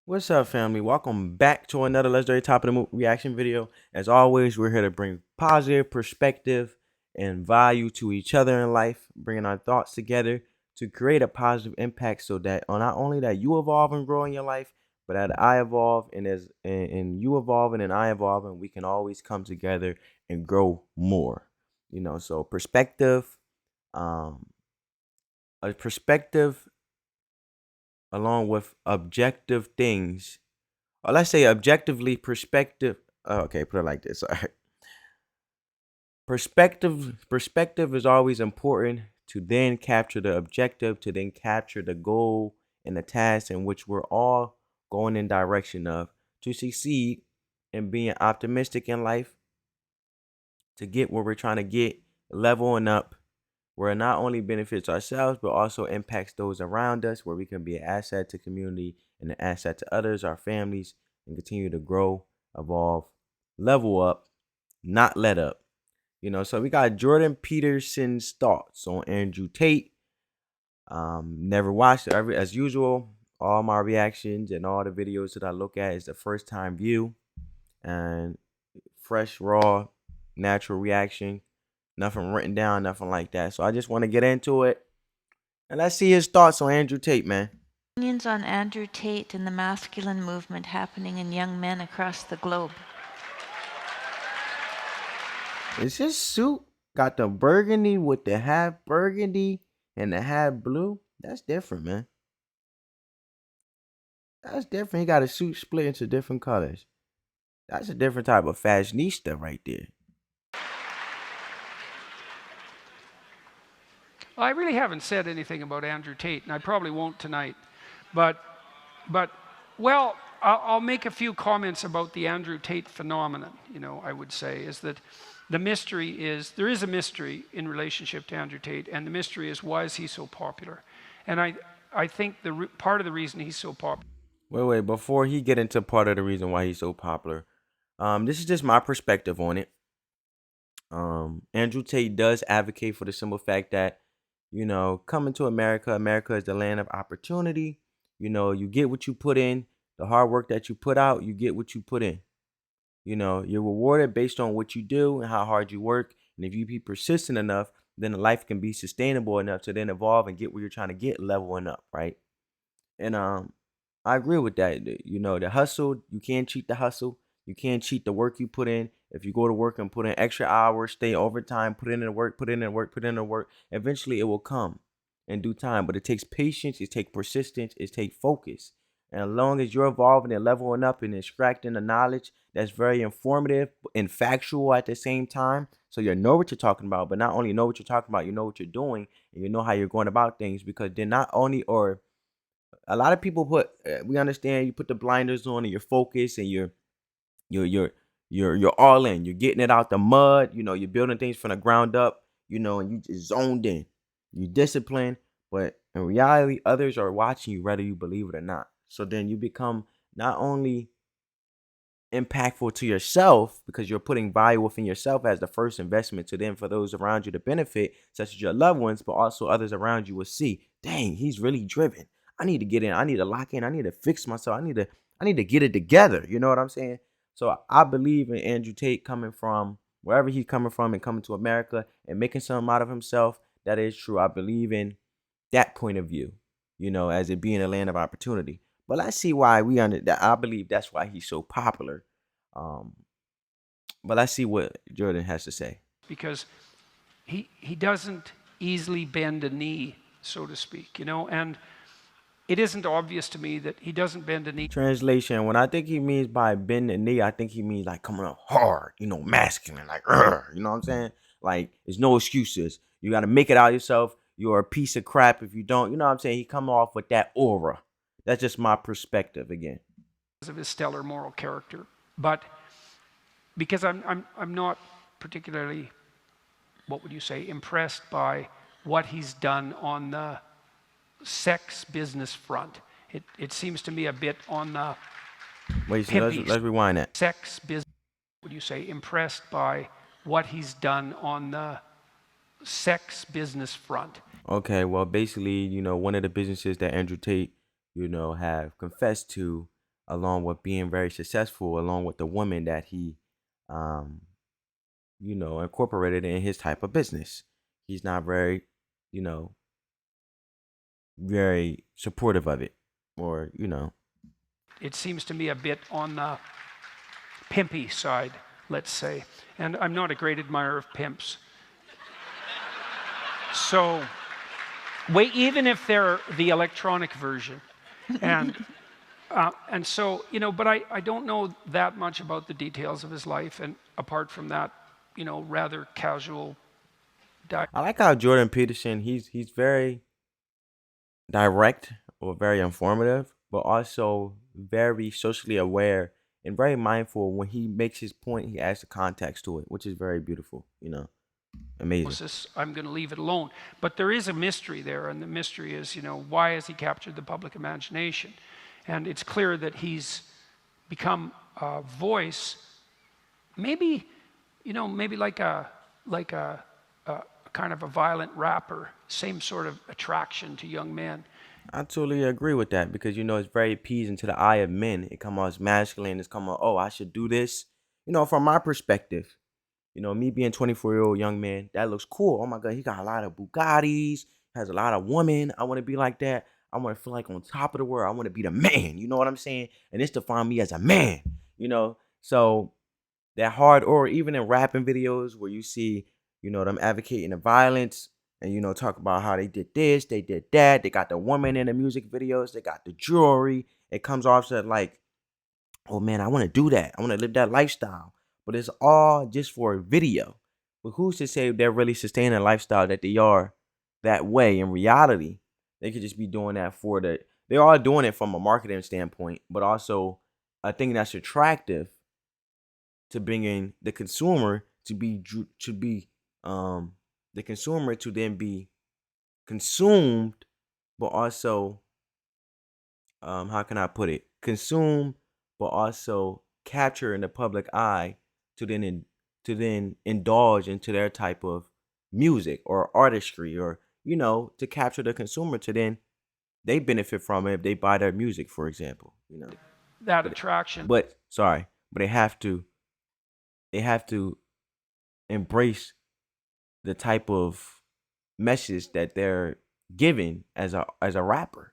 What's up, family? Welcome back to another legendary top of the reaction video. As always, we're here to bring positive perspective and value to each other in life, bringing our thoughts together to create a positive impact so that not only that you evolve and grow in your life, but that I evolve and you evolve and I evolve, and we can always come together and grow more. So um, a perspective along with objective things, or let's say objectively perspective. Okay, put it like this. All right. Perspective is always important to then capture the objective, to then capture the goal and the task in which we're all going in direction of to succeed and being optimistic in life to get where we're trying to get, leveling up, where it not only benefits ourselves but also impacts those around us, where we can be an asset to community and an asset to others, our families, and continue to grow, evolve, level up, not let up. So we got Jordan Peterson's thoughts on Andrew Tate. Never watched it. As usual, all my reactions and all the videos that I look at is the first time view and fresh, raw, natural reaction. Nothing written down, nothing like that. So I just want to get into it. And let's see his thoughts on Andrew Tate, man. Opinions on Andrew Tate and the masculine movement happening in young men across the globe. Is his suit got the burgundy with the half burgundy and the half blue? That's different, man. That's different. He got a suit split into different colors. That's a different type of fashionista right there. Well, I really haven't said anything about Andrew Tate, and I probably won't tonight. But, well, I'll make a few comments about the Andrew Tate phenomenon. I would say is that there is a mystery in relationship to Andrew Tate, and the mystery is, why is he so popular? And I think part of the reason he's so popular. Wait, before he get into part of the reason why he's so popular, this is just my perspective on it. Andrew Tate does advocate for the simple fact that, coming to America is the land of opportunity. You get what you put in, the hard work that you put out, you get what you put in. You're rewarded based on what you do and how hard you work. And if you be persistent enough, then life can be sustainable enough to then evolve and get where you're trying to get, leveling up, right? And I agree with that. The hustle, you can't cheat the hustle. You can't cheat the work you put in. If you go to work and put in extra hours, stay overtime, put in the work, put in the work, put in the work, eventually it will come in due time. But it takes patience, it takes persistence, it takes focus. And as long as you're evolving and leveling up and extracting the knowledge that's very informative and factual at the same time, so you know what you're talking about, but not only know what you're talking about, you know what you're doing, and you know how you're going about things, because they're not only, or a lot of people we understand, you put the blinders on and you're focused and you're you're you're all in. You're getting it out the mud. You're building things from the ground up. And you just zoned in. You disciplined, but in reality, others are watching you, whether you believe it or not. So then you become not only impactful to yourself, because you're putting value within yourself as the first investment to then for those around you to benefit, such as your loved ones, but also others around you will see, dang, he's really driven. I need to get in. I need to lock in. I need to fix myself. I need to get it together. You know what I'm saying? So I believe in Andrew Tate coming from wherever he's coming from and coming to America and making something out of himself. That is true. I believe in that point of view, as it being a land of opportunity. But let's see why I believe that's why he's so popular. Um, but let's see what Jordan has to say. Because he doesn't easily bend a knee, so to speak, and it isn't obvious to me that he doesn't bend a knee. Translation: when I think he means by bend the knee, I think he means like coming up hard, masculine, like, you know what I'm saying? Like, there's no excuses. You got to make it out yourself. You're a piece of crap if you don't. You know what I'm saying? He come off with that aura. That's just my perspective again. Because of his stellar moral character, but because I'm not particularly, what would you say, impressed by what he's done on the sex business front. It seems to me a bit on the Wait, so let's rewind that. sex business. Would you say impressed by what he's done on the sex business front? Okay, well, basically, one of the businesses that Andrew Tate, have confessed to, along with being very successful, along with the woman that he, um, incorporated in his type of business. He's not very, you know, very supportive of it, or It seems to me a bit on the pimpy side, let's say. And I'm not a great admirer of pimps. So, wait, even if they're the electronic version. And so, but I don't know that much about the details of his life. And apart from that, rather casual diet. I like how Jordan Peterson, he's very direct or very informative, but also very socially aware and very mindful. When he makes his point, he adds the context to it, which is very beautiful. Amazing. I'm going to leave it alone. But there is a mystery there, and the mystery is, why has he captured the public imagination? And it's clear that he's become a voice, maybe like a kind of a violent rapper, same sort of attraction to young men. I totally agree with that because it's very appeasing to the eye of men. It come out as masculine. It's come out, oh, I should do this. From my perspective, me being 24-year-old young man, that looks cool. Oh my God, he got a lot of Bugattis, has a lot of women. I want to be like that. I want to feel like on top of the world. I want to be the man. You know what I'm saying? And it's define me as a man. So that hard, or even in rapping videos where you see, them advocating the violence and talk about how they did this, they did that, they got the woman in the music videos, they got the jewelry. It comes off to like, oh man, I want to do that. I want to live that lifestyle. But it's all just for a video. But who's to say they're really sustaining a lifestyle that they are that way in reality? They could just be doing that they are doing it from a marketing standpoint, but also a thing that's attractive to bring in the consumer the consumer to then be consumed, but also how can I put it? Consumed, but also capture in the public eye to then indulge into their type of music or artistry, or to capture the consumer to then they benefit from it if they buy their music, for example. That attraction. But they have to embrace the type of message that they're giving as a rapper.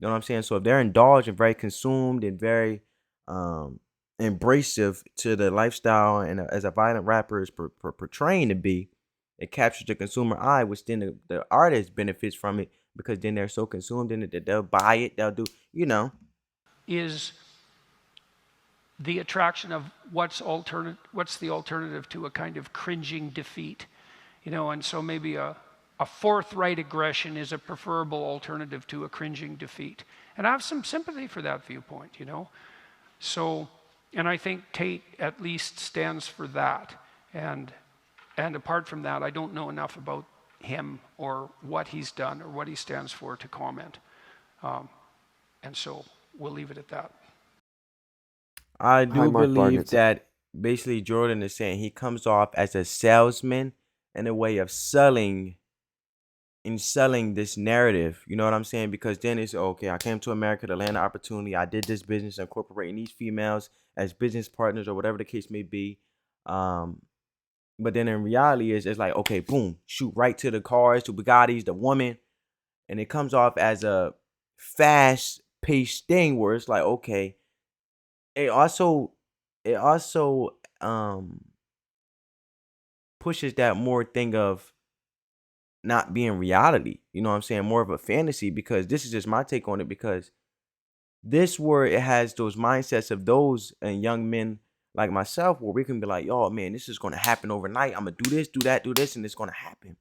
You know what I'm saying? So if they're indulged and very consumed and very embracive to the lifestyle and as a violent rapper is portraying to be, it captures the consumer eye, which then the artist benefits from it because then they're so consumed in it that they'll buy it. They'll do, Is the attraction of what's the alternative to a kind of cringing defeat, and so maybe a forthright aggression is a preferable alternative to a cringing defeat. And I have some sympathy for that viewpoint, So, and I think Tate at least stands for that. And apart from that, I don't know enough about him or what he's done or what he stands for to comment. And so we'll leave it at that. I do believe that basically Jordan is saying he comes off as a salesman in a way of selling this narrative. You know what I'm saying? Because then it's okay, I came to America to land an opportunity. I did this business incorporating these females as business partners or whatever the case may be. But then in reality it's like, okay, boom, shoot right to the cars, to Bugattis, the woman. And it comes off as a fast paced thing where it's like, okay, it also pushes that more thing of not being reality. You know what I'm saying? More of a fantasy, because this is just my take on it, because this where it has those mindsets of those and young men like myself where we can be like, yo, man, this is going to happen overnight. I'm going to do this, do that, do this, and it's going to happen.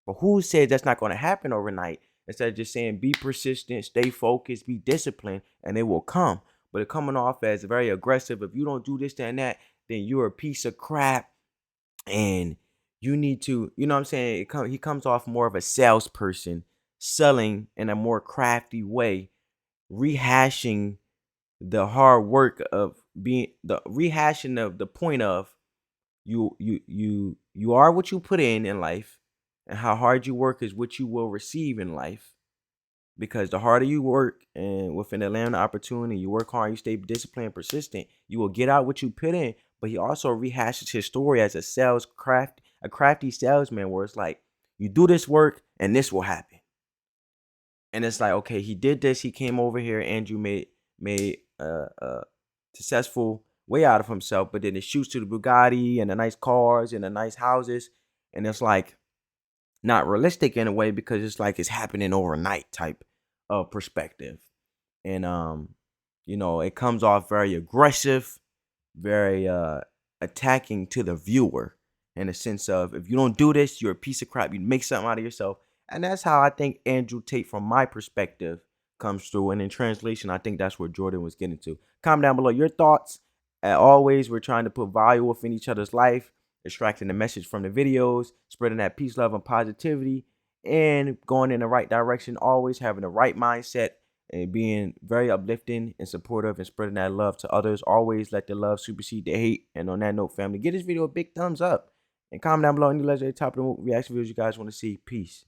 But who says that's not going to happen overnight? Instead of just saying be persistent, stay focused, be disciplined, and it will come. But it coming off as very aggressive. If you don't do this, that, and that, then you're a piece of crap. And you need to, you know what I'm saying? He comes off more of a salesperson, selling in a more crafty way, rehashing the hard work of rehashing of the point of you are what you put in life, and how hard you work is what you will receive in life. because the harder you work and within the land of opportunity, you work hard, you stay disciplined, persistent, you will get out what you put in. But he also rehashes his story as a crafty salesman, where it's like, you do this work and this will happen. And it's like, okay, he did this, he came over here, Andrew made a successful way out of himself, but then it shoots to the Bugatti and the nice cars and the nice houses, and it's like not realistic in a way, because it's like it's happening overnight type of perspective. And it comes off very aggressive, very attacking to the viewer, in a sense of, if you don't do this, you're a piece of crap, you make something out of yourself. And that's how I think Andrew Tate, from my perspective, comes through. And in translation, I think that's where Jordan was getting to. Comment down below your thoughts. As always, we're trying to put value within each other's life, extracting the message from the videos, spreading that peace, love, and positivity, and going in the right direction, always having the right mindset, and being very uplifting and supportive, and spreading that love to others. Always let the love supersede the hate. And on that note, family, give this video a big thumbs up, and comment down below any legendary top of the reaction videos you guys want to see. Peace.